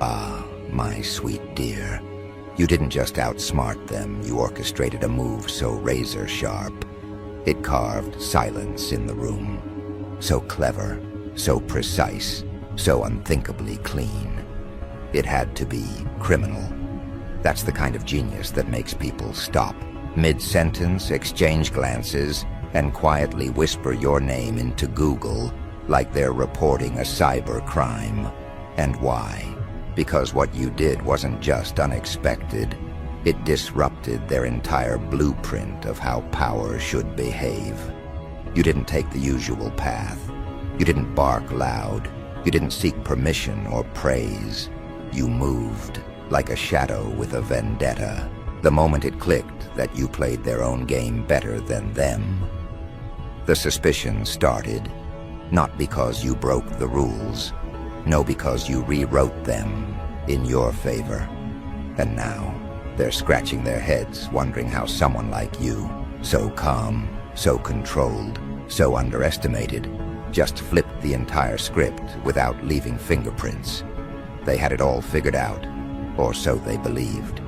Ah, my sweet dear. You didn't just outsmart them, you orchestrated a move so razor-sharp. It carved silence in the room. So clever, so precise, so unthinkably clean. It had to be criminal. That's the kind of genius that makes people stop, mid-sentence, exchange glances, and quietly whisper your name into Google like they're reporting a cyber crime. And why? Because what you did wasn't just unexpected. It disrupted their entire blueprint of how power should behave. You didn't take the usual path. You didn't bark loud. You didn't seek permission or praise. You moved like a shadow with a vendetta. The moment it clicked that you played their own game better than them. The suspicion started, not because you broke the rules, no, because you rewrote them in your favor. And now, they're scratching their heads, wondering how someone like you, so calm, so controlled, so underestimated, just flipped the entire script without leaving fingerprints. They had it all figured out, or so they believed.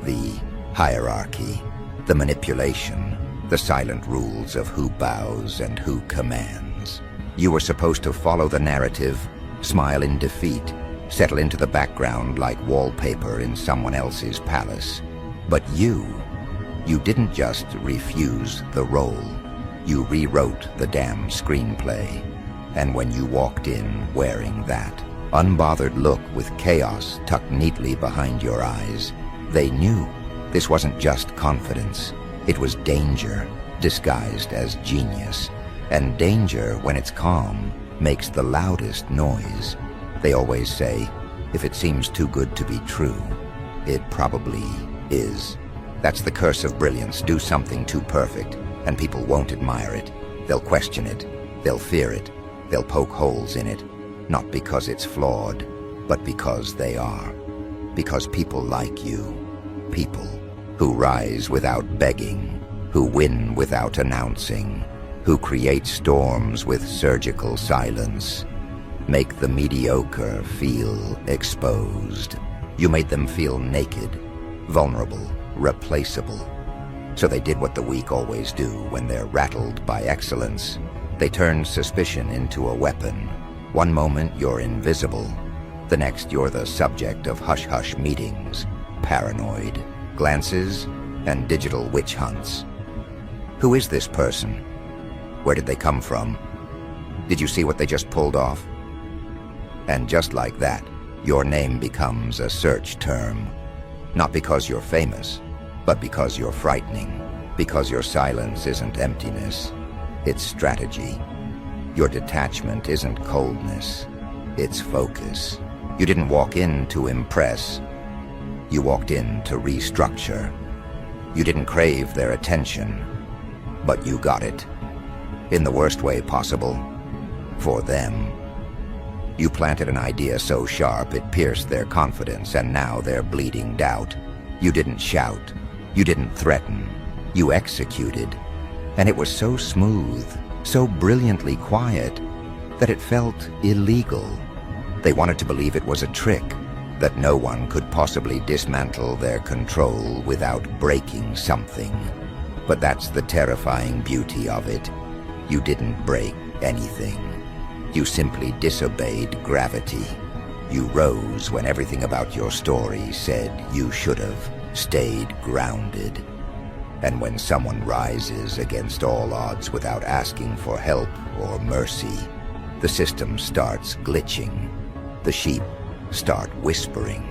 The hierarchy, the manipulation, the silent rules of who bows and who commands. You were supposed to follow the narrative, smile in defeat, settle into the background like wallpaper in someone else's palace. But you didn't just refuse the role. You rewrote the damn screenplay. And when you walked in wearing that unbothered look with chaos tucked neatly behind your eyes, they knew this wasn't just confidence. It was danger, disguised as genius. And danger, when it's calm, makes the loudest noise. They always say, if it seems too good to be true, it probably is. That's the curse of brilliance. Do something too perfect, and people won't admire it. They'll question it. They'll fear it. They'll poke holes in it. Not because it's flawed, but because they are. Because people like you. People who rise without begging, who win without announcing, who create storms with surgical silence, make the mediocre feel exposed. You made them feel naked, vulnerable, replaceable. So they did what the weak always do when they're rattled by excellence. They turned suspicion into a weapon. One moment you're invisible, the next you're the subject of hush-hush meetings, paranoid glances, and digital witch hunts. Who is this person? Where did they come from? Did you see what they just pulled off? And just like that, your name becomes a search term. Not because you're famous, but because you're frightening. Because your silence isn't emptiness, it's strategy. Your detachment isn't coldness, it's focus. You didn't walk in to impress. You walked in to restructure. You didn't crave their attention, but you got it. In the worst way possible. For them. You planted an idea so sharp it pierced their confidence, and now they're bleeding doubt. You didn't shout. You didn't threaten. You executed. And it was so smooth, so brilliantly quiet, that it felt illegal. They wanted to believe it was a trick, that no one could possibly dismantle their control without breaking something. But that's the terrifying beauty of it. You didn't break anything. You simply disobeyed gravity. You rose when everything about your story said you should have stayed grounded. And when someone rises against all odds without asking for help or mercy, the system starts glitching. The sheep start whispering.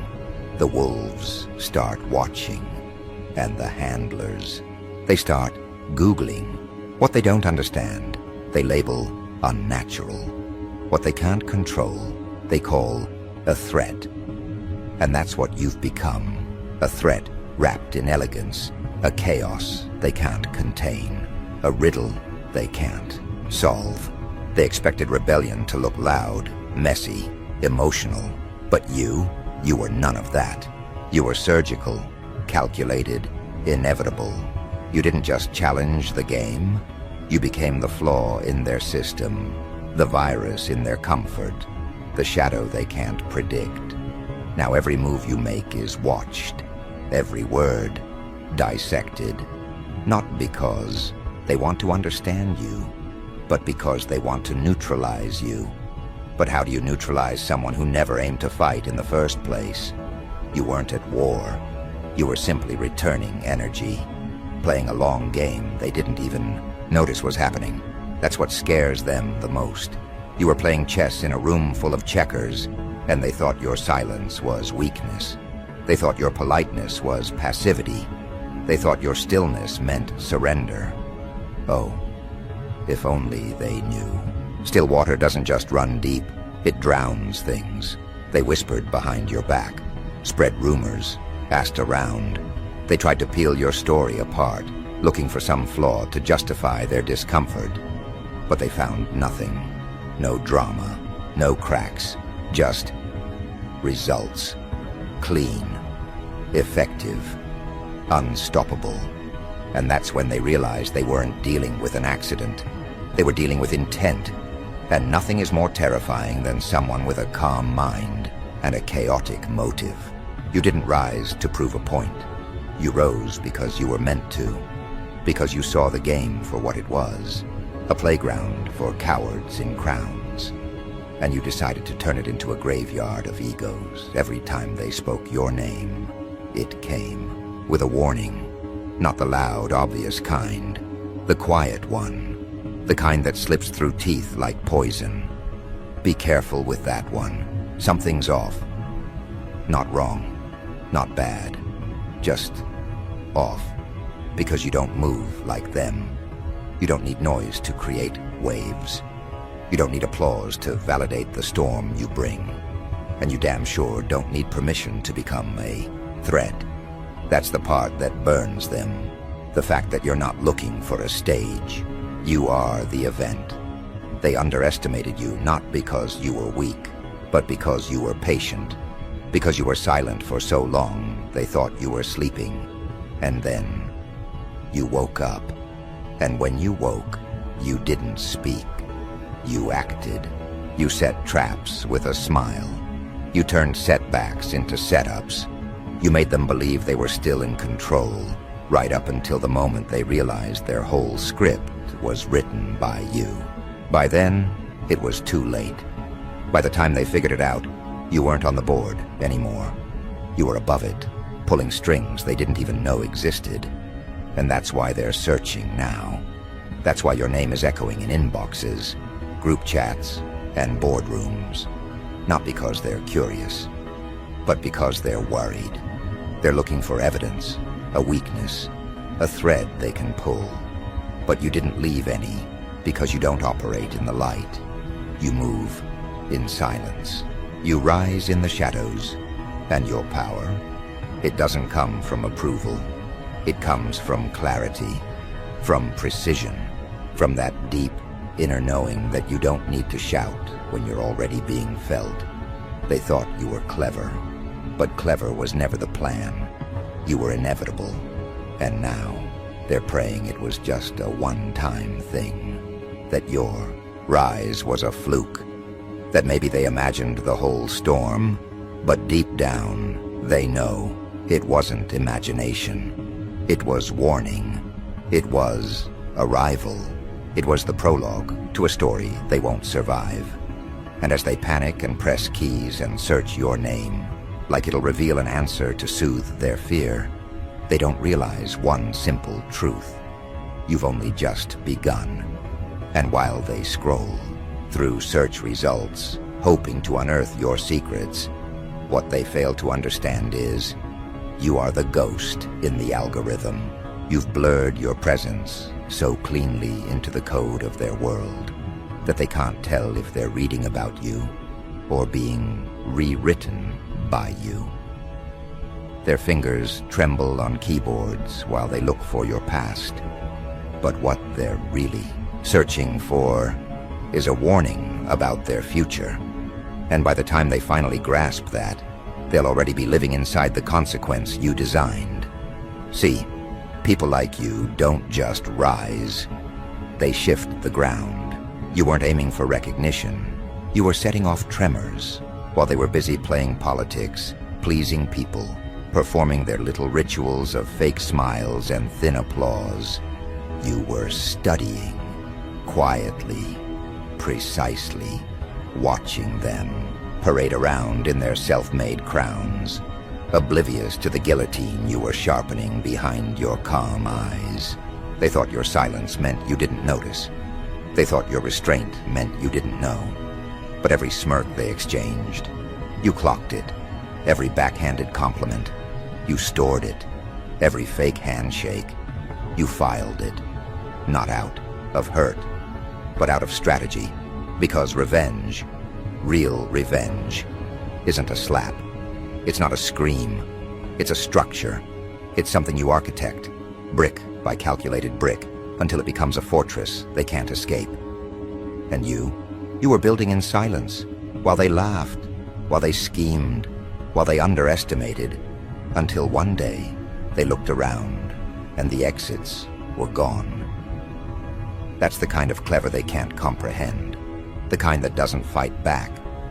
The wolves start watching. And the handlers, they start Googling. What they don't understand, they label unnatural. What they can't control, they call a threat. And that's what you've become. A threat wrapped in elegance. A chaos they can't contain. A riddle they can't solve. They expected rebellion to look loud, messy, emotional. But you were none of that. You were surgical, calculated, inevitable. You didn't just challenge the game. You became the flaw in their system, the virus in their comfort, the shadow they can't predict. Now every move you make is watched, every word dissected, not because they want to understand you, but because they want to neutralize you. But how do you neutralize someone who never aimed to fight in the first place? You weren't at war. You were simply returning energy, playing a long game they didn't even notice was happening. That's what scares them the most. You were playing chess in a room full of checkers, and they thought your silence was weakness. They thought your politeness was passivity. They thought your stillness meant surrender. Oh, if only they knew. Still water doesn't just run deep, it drowns things. They whispered behind your back, spread rumors, asked around. They tried to peel your story apart, looking for some flaw to justify their discomfort. But they found nothing. No drama, no cracks, just results. Clean, effective, unstoppable. And that's when they realized they weren't dealing with an accident. They were dealing with intent. And nothing is more terrifying than someone with a calm mind and a chaotic motive. You didn't rise to prove a point. You rose because you were meant to. Because you saw the game for what it was. A playground for cowards in crowns. And you decided to turn it into a graveyard of egos. Every time they spoke your name, it came with a warning. Not the loud, obvious kind. The quiet one. The kind that slips through teeth like poison. Be careful with that one. Something's off. Not wrong. Not bad. Just off. Because you don't move like them. You don't need noise to create waves. You don't need applause to validate the storm you bring. And you damn sure don't need permission to become a threat. That's the part that burns them. The fact that you're not looking for a stage. You are the event. They underestimated you not because you were weak, but because you were patient. Because you were silent for so long, they thought you were sleeping. And then you woke up. And when you woke, you didn't speak. You acted. You set traps with a smile. You turned setbacks into setups. You made them believe they were still in control, right up until the moment they realized their whole script was written by you. By then, it was too late. By the time they figured it out, you weren't on the board anymore. You were above it, pulling strings they didn't even know existed. And that's why they're searching now. That's why your name is echoing in inboxes, group chats, and boardrooms. Not because they're curious, but because they're worried. They're looking for evidence, a weakness, a thread they can pull. But you didn't leave any, because you don't operate in the light. You move in silence. You rise in the shadows, and your power, it doesn't come from approval. It comes from clarity, from precision, from that deep inner knowing that you don't need to shout when you're already being felt. They thought you were clever, but clever was never the plan. You were inevitable, and now they're praying it was just a one-time thing, that your rise was a fluke, that maybe they imagined the whole storm, but deep down, they know it wasn't imagination. It was warning. It was arrival. It was the prologue to a story they won't survive. And as they panic and press keys and search your name, like it'll reveal an answer to soothe their fear, they don't realize one simple truth. You've only just begun. And while they scroll through search results, hoping to unearth your secrets, what they fail to understand is you are the ghost in the algorithm. You've blurred your presence so cleanly into the code of their world that they can't tell if they're reading about you or being rewritten by you. Their fingers tremble on keyboards while they look for your past. But what they're really searching for is a warning about their future. And by the time they finally grasp that, they'll already be living inside the consequence you designed. See, people like you don't just rise. They shift the ground. You weren't aiming for recognition. You were setting off tremors. While they were busy playing politics, pleasing people, performing their little rituals of fake smiles and thin applause. You were studying, quietly, precisely, watching them parade around in their self-made crowns, oblivious to the guillotine you were sharpening behind your calm eyes. They thought your silence meant you didn't notice. They thought your restraint meant you didn't know. But every smirk they exchanged, you clocked it. Every backhanded compliment, you stored it. Every fake handshake, you filed it. Not out of hurt, but out of strategy. Because revenge, real revenge, isn't a slap. It's not a scream. It's a structure. It's something you architect, brick by calculated brick, until it becomes a fortress they can't escape. And you were building in silence, while they laughed, while they schemed, while they underestimated, until one day they looked around and the exits were gone. That's the kind of clever they can't comprehend, the kind that doesn't fight back.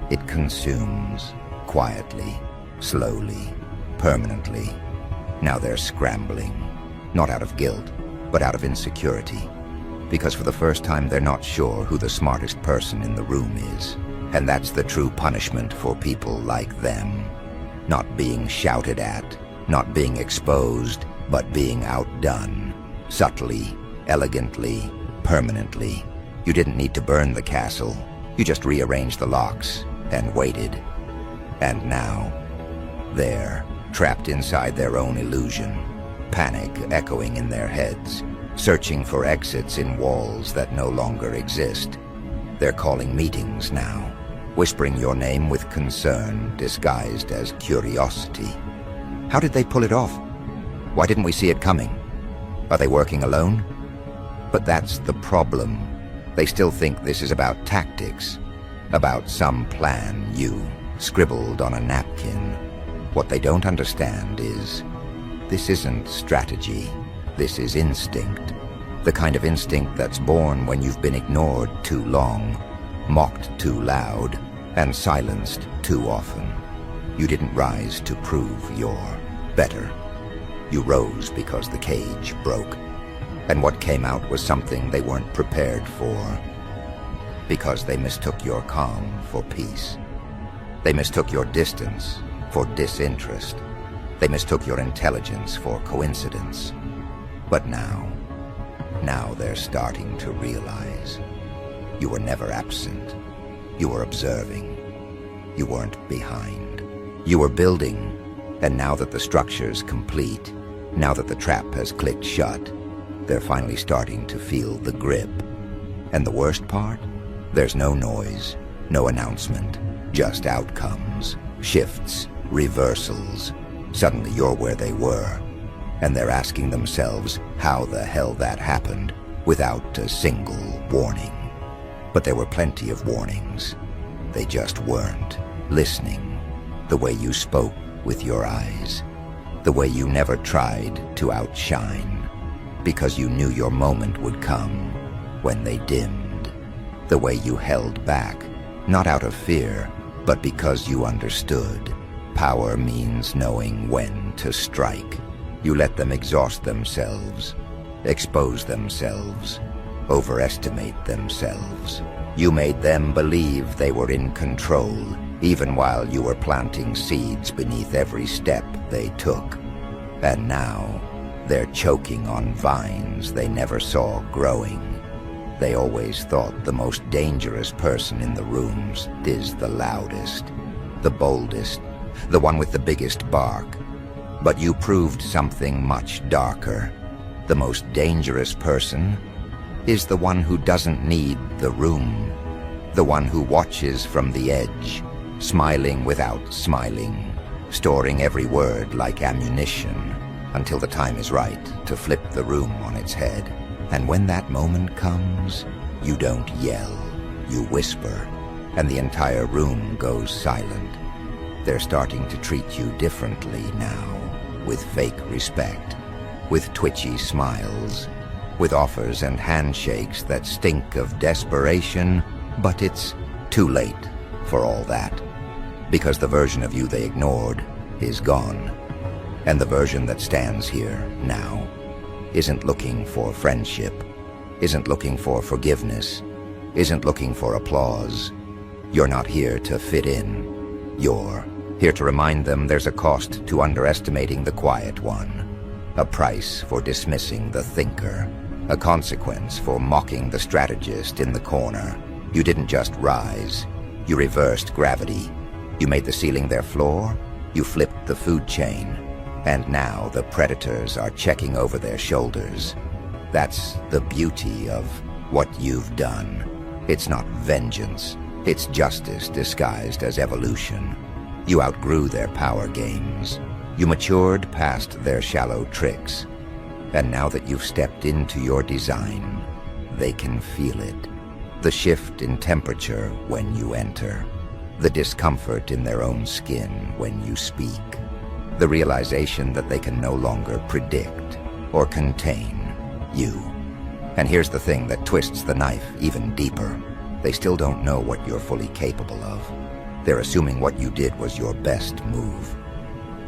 It consumes, quietly, slowly, permanently. Now they're scrambling, not out of guilt, but out of insecurity. Because for the first time they're not sure who the smartest person in the room is. And that's the true punishment for people like them. Not being shouted at, not being exposed, but being outdone. Subtly, elegantly, permanently. You didn't need to burn the castle. You just rearranged the locks and waited. And now, they're trapped inside their own illusion. Panic echoing in their heads, searching for exits in walls that no longer exist. They're calling meetings now, whispering your name with concern disguised as curiosity. How did they pull it off? Why didn't we see it coming? Are they working alone? But that's the problem. They still think this is about tactics, about some plan you scribbled on a napkin. What they don't understand is this isn't strategy. This is instinct. The kind of instinct that's born when you've been ignored too long, mocked too loud, and silenced too often. You didn't rise to prove you're better. You rose because the cage broke. And what came out was something they weren't prepared for. Because they mistook your calm for peace. They mistook your distance for disinterest. They mistook your intelligence for coincidence. But now they're starting to realize you were never absent. You were observing. You weren't behind. You were building. And now that the structure's complete, now that the trap has clicked shut, they're finally starting to feel the grip. And the worst part? There's no noise, no announcement, just outcomes, shifts, reversals. Suddenly you're where they were, and they're asking themselves how the hell that happened without a single warning. But there were plenty of warnings. They just weren't listening. The way you spoke with your eyes, the way you never tried to outshine, because you knew your moment would come when they dimmed. The way you held back, not out of fear, but because you understood. Power means knowing when to strike. You let them exhaust themselves, expose themselves, overestimate themselves. You made them believe they were in control, even while you were planting seeds beneath every step they took. And now, they're choking on vines they never saw growing. They always thought the most dangerous person in the rooms is the loudest, the boldest, the one with the biggest bark. But you proved something much darker. The most dangerous person is the one who doesn't need the room, the one who watches from the edge, smiling without smiling, storing every word like ammunition until the time is right to flip the room on its head. And when that moment comes, you don't yell, you whisper, and the entire room goes silent. They're starting to treat you differently now, with fake respect, with twitchy smiles, with offers and handshakes that stink of desperation, but it's too late for all that. Because the version of you they ignored is gone. And the version that stands here now isn't looking for friendship, isn't looking for forgiveness, isn't looking for applause. You're not here to fit in. You're here to remind them there's a cost to underestimating the quiet one, a price for dismissing the thinker, a consequence for mocking the strategist in the corner. You didn't just rise, you reversed gravity. You made the ceiling their floor, you flipped the food chain, and now the predators are checking over their shoulders. That's the beauty of what you've done. It's not vengeance, it's justice disguised as evolution. You outgrew their power games. You matured past their shallow tricks. And now that you've stepped into your design, they can feel it. The shift in temperature when you enter. The discomfort in their own skin when you speak. The realization that they can no longer predict or contain you. And here's the thing that twists the knife even deeper. They still don't know what you're fully capable of. They're assuming what you did was your best move.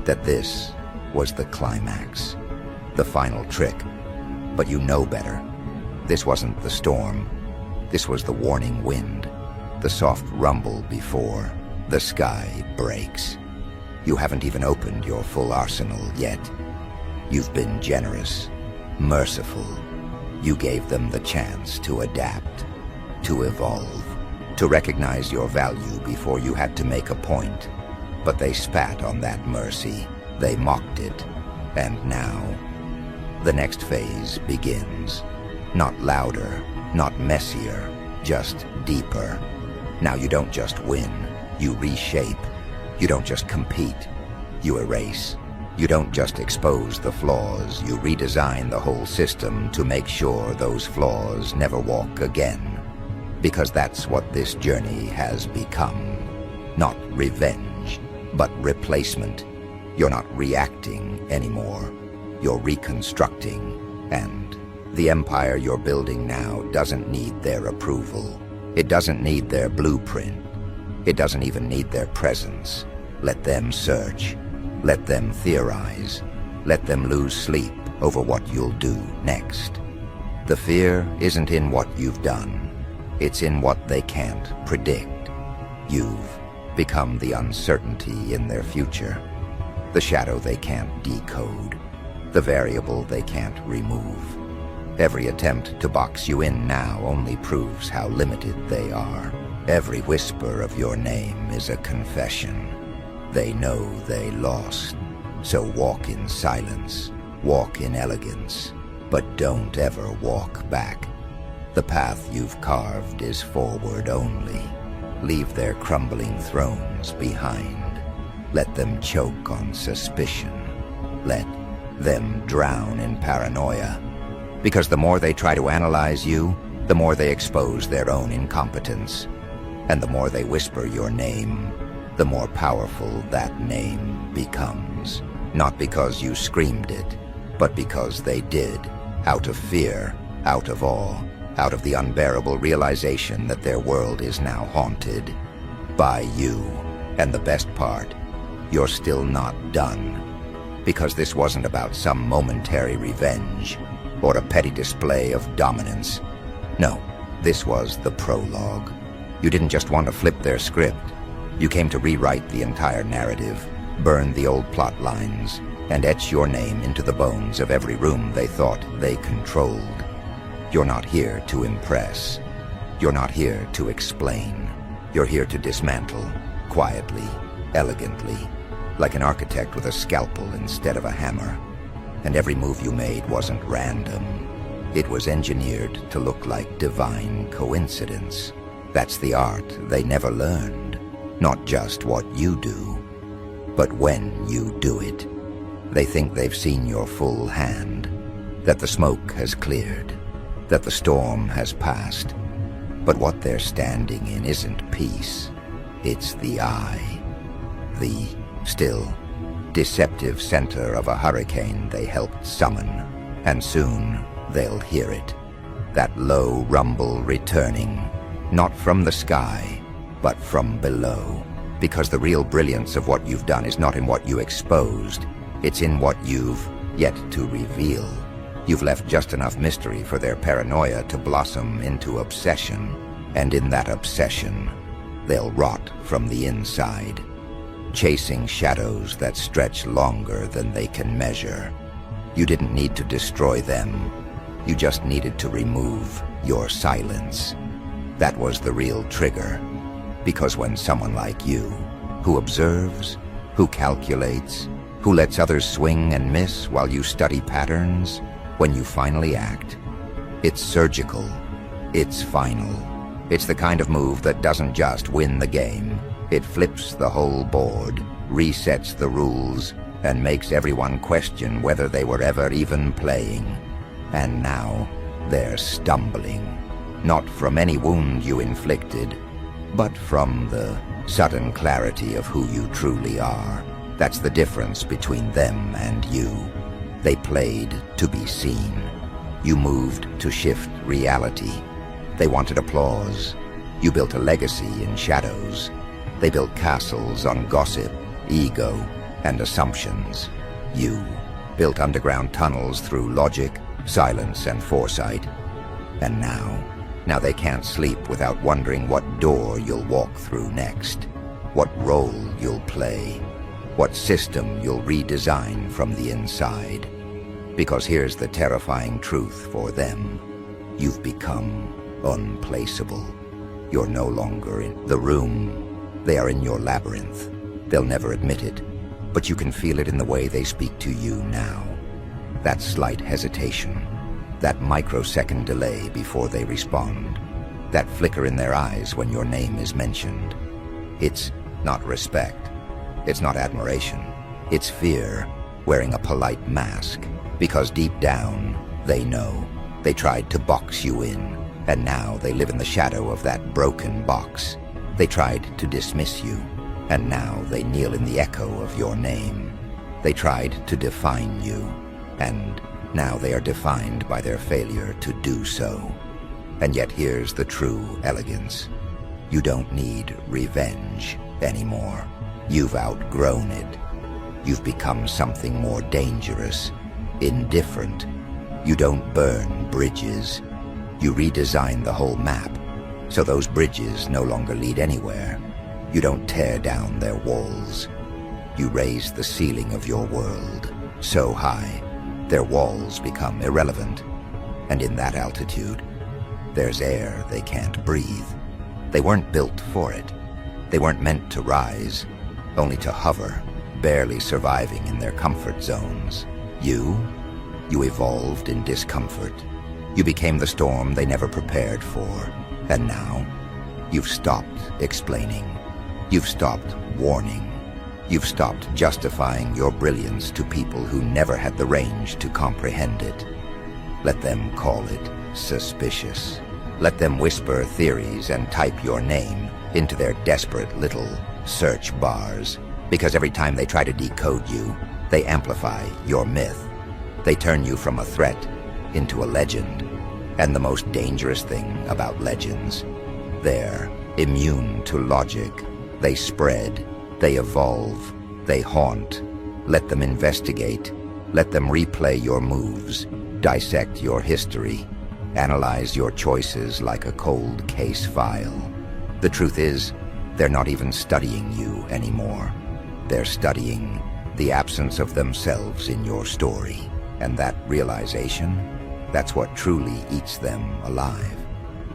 That this was the climax, the final trick. But you know better. This wasn't the storm. This was the warning wind, the soft rumble before the sky breaks. You haven't even opened your full arsenal yet. You've been generous, merciful. You gave them the chance to adapt, to evolve, to recognize your value before you had to make a point. But they spat on that mercy. They mocked it. And now, the next phase begins. Not louder, not messier, just deeper. Now you don't just win, you reshape. You don't just compete, you erase. You don't just expose the flaws, you redesign the whole system to make sure those flaws never walk again. Because that's what this journey has become. Not revenge, but replacement. You're not reacting anymore. You're reconstructing. And the empire you're building now doesn't need their approval. It doesn't need their blueprint. It doesn't even need their presence. Let them search. Let them theorize. Let them lose sleep over what you'll do next. The fear isn't in what you've done. It's in what they can't predict. You've become the uncertainty in their future. The shadow they can't decode. The variable they can't remove. Every attempt to box you in now only proves how limited they are. Every whisper of your name is a confession. They know they lost. So walk in silence, walk in elegance, but don't ever walk back. The path you've carved is forward only. Leave their crumbling thrones behind. Let them choke on suspicion. Let them drown in paranoia. Because the more they try to analyze you, the more they expose their own incompetence. And the more they whisper your name, the more powerful that name becomes. Not because you screamed it, but because they did. Out of fear, out of awe, out of the unbearable realization that their world is now haunted by you. And the best part, you're still not done. Because this wasn't about some momentary revenge or a petty display of dominance. No, this was the prologue. You didn't just want to flip their script. You came to rewrite the entire narrative, burn the old plot lines, and etch your name into the bones of every room they thought they controlled. You're not here to impress. You're not here to explain. You're here to dismantle, quietly, elegantly, like an architect with a scalpel instead of a hammer. And every move you made wasn't random. It was engineered to look like divine coincidence. That's the art they never learned. Not just what you do, but when you do it. They think they've seen your full hand, that the smoke has cleared, that the storm has passed. But what they're standing in isn't peace. It's the eye. The still, deceptive center of a hurricane they helped summon. And soon they'll hear it. That low rumble returning, not from the sky, but from below. Because the real brilliance of what you've done is not in what you exposed, it's in what you've yet to reveal. You've left just enough mystery for their paranoia to blossom into obsession, and in that obsession, they'll rot from the inside, chasing shadows that stretch longer than they can measure. You didn't need to destroy them. You just needed to remove your silence. That was the real trigger. Because when someone like you, who observes, who calculates, who lets others swing and miss while you study patterns, when you finally act, it's surgical, it's final. It's the kind of move that doesn't just win the game. It flips the whole board, resets the rules, and makes everyone question whether they were ever even playing. And now, they're stumbling. Not from any wound you inflicted, but from the sudden clarity of who you truly are. That's the difference between them and you. They played to be seen. You moved to shift reality. They wanted applause. You built a legacy in shadows. They built castles on gossip, ego, and assumptions. You built underground tunnels through logic, silence, and foresight. And now they can't sleep without wondering what door you'll walk through next, what role you'll play, what system you'll redesign from the inside. Because here's the terrifying truth for them. You've become unplaceable. You're no longer in the room. They are in your labyrinth. They'll never admit it, but you can feel it in the way they speak to you now. That slight hesitation, that microsecond delay before they respond, that flicker in their eyes when your name is mentioned. It's not respect. It's not admiration. It's fear wearing a polite mask, because deep down, they know. They tried to box you in, and now they live in the shadow of that broken box. They tried to dismiss you, and now they kneel in the echo of your name. They tried to define you, and now they are defined by their failure to do so. And yet here's the true elegance. You don't need revenge anymore. You've outgrown it. You've become something more dangerous, indifferent. You don't burn bridges. You redesign the whole map, so those bridges no longer lead anywhere. You don't tear down their walls. You raise the ceiling of your world so high, their walls become irrelevant. And in that altitude, there's air they can't breathe. They weren't built for it. They weren't meant to rise, only to hover, barely surviving in their comfort zones. You evolved in discomfort. You became the storm they never prepared for. And now, you've stopped explaining. You've stopped warning. You've stopped justifying your brilliance to people who never had the range to comprehend it. Let them call it suspicious. Let them whisper theories and type your name into their desperate little search bars, because every time they try to decode you, they amplify your myth. They turn you from a threat into a legend. And the most dangerous thing about legends, they're immune to logic. They spread, they evolve, they haunt. Let them investigate. Let them replay your moves, dissect your history, analyze your choices like a cold case file. The truth is, they're not even studying you anymore. They're studying the absence of themselves in your story. And that realization, that's what truly eats them alive.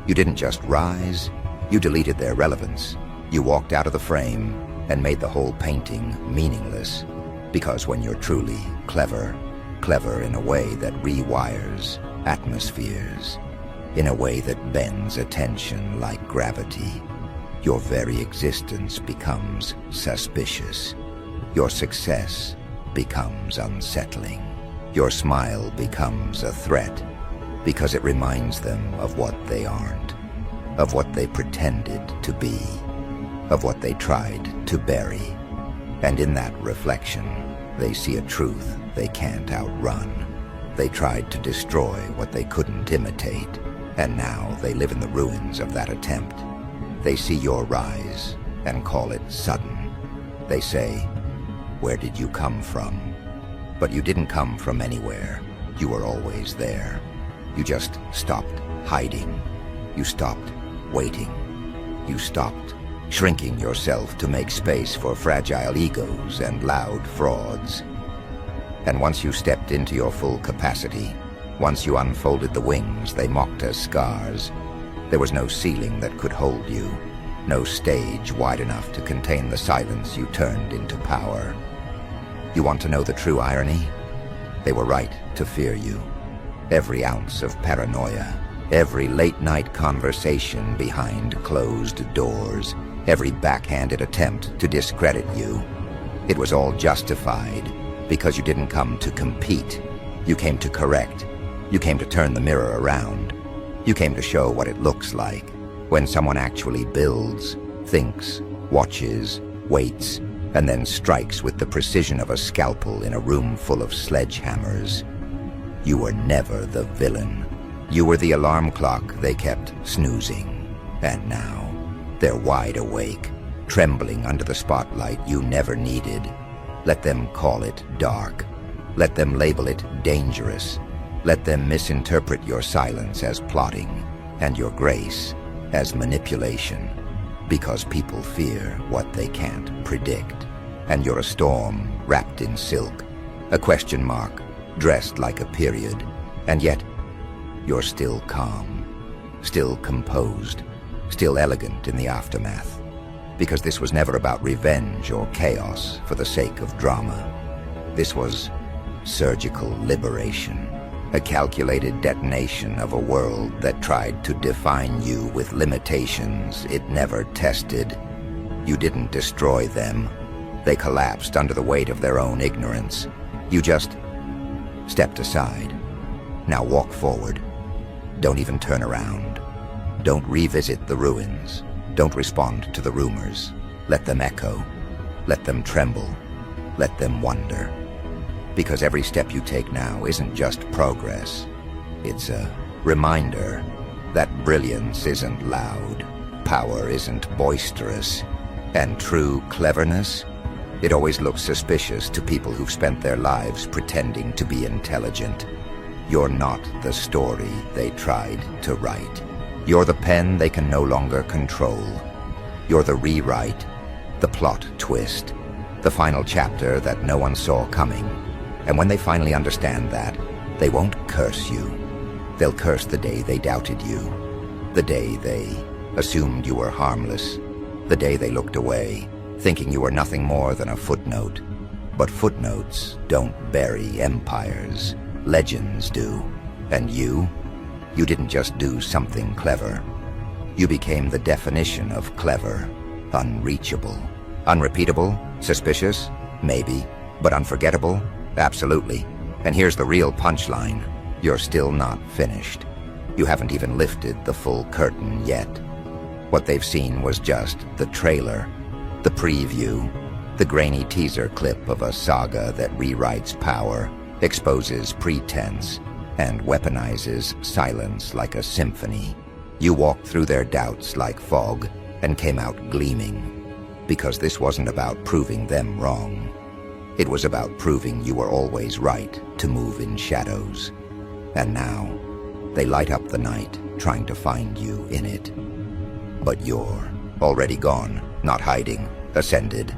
You didn't just rise, you deleted their relevance. You walked out of the frame and made the whole painting meaningless. Because when you're truly clever, clever in a way that rewires atmospheres, in a way that bends attention like gravity, your very existence becomes suspicious. Your success becomes unsettling. Your smile becomes a threat, because it reminds them of what they aren't, of what they pretended to be, of what they tried to bury. And in that reflection, they see a truth they can't outrun. They tried to destroy what they couldn't imitate, and now they live in the ruins of that attempt. They see your rise, and call it sudden. They say, "Where did you come from?" But you didn't come from anywhere. You were always there. You just stopped hiding. You stopped waiting. You stopped shrinking yourself to make space for fragile egos and loud frauds. And once you stepped into your full capacity, once you unfolded the wings they mocked as scars, there was no ceiling that could hold you, no stage wide enough to contain the silence you turned into power. You want to know the true irony? They were right to fear you. Every ounce of paranoia, every late-night conversation behind closed doors, every backhanded attempt to discredit you, it was all justified because you didn't come to compete. You came to correct. You came to turn the mirror around. You came to show what it looks like when someone actually builds, thinks, watches, waits, and then strikes with the precision of a scalpel in a room full of sledgehammers. You were never the villain. You were the alarm clock they kept snoozing. And now, they're wide awake, trembling under the spotlight you never needed. Let them call it dark. Let them label it dangerous. Let them misinterpret your silence as plotting and your grace as manipulation. Because people fear what they can't predict. And you're a storm wrapped in silk, a question mark dressed like a period. And yet, you're still calm, still composed, still elegant in the aftermath. Because this was never about revenge or chaos for the sake of drama. This was surgical liberation, a calculated detonation of a world that tried to define you with limitations it never tested. You didn't destroy them. They collapsed under the weight of their own ignorance. You just stepped aside. Now walk forward. Don't even turn around. Don't revisit the ruins. Don't respond to the rumors. Let them echo. Let them tremble. Let them wonder. Because every step you take now isn't just progress. It's a reminder that brilliance isn't loud, power isn't boisterous, and true cleverness, it always looks suspicious to people who've spent their lives pretending to be intelligent. You're not the story they tried to write. You're the pen they can no longer control. You're the rewrite, the plot twist, the final chapter that no one saw coming. And when they finally understand that, they won't curse you. They'll curse the day they doubted you, the day they assumed you were harmless, the day they looked away, thinking you were nothing more than a footnote. But footnotes don't bury empires. Legends do. And you didn't just do something clever. You became the definition of clever, unreachable, unrepeatable, suspicious, maybe, but unforgettable, absolutely. And here's the real punchline. You're still not finished. You haven't even lifted the full curtain yet. What they've seen was just the trailer, the preview, the grainy teaser clip of a saga that rewrites power, exposes pretense, and weaponizes silence like a symphony. You walked through their doubts like fog and came out gleaming, because this wasn't about proving them wrong. It was about proving you were always right to move in shadows. And now, they light up the night, trying to find you in it. But you're already gone, not hiding, ascended,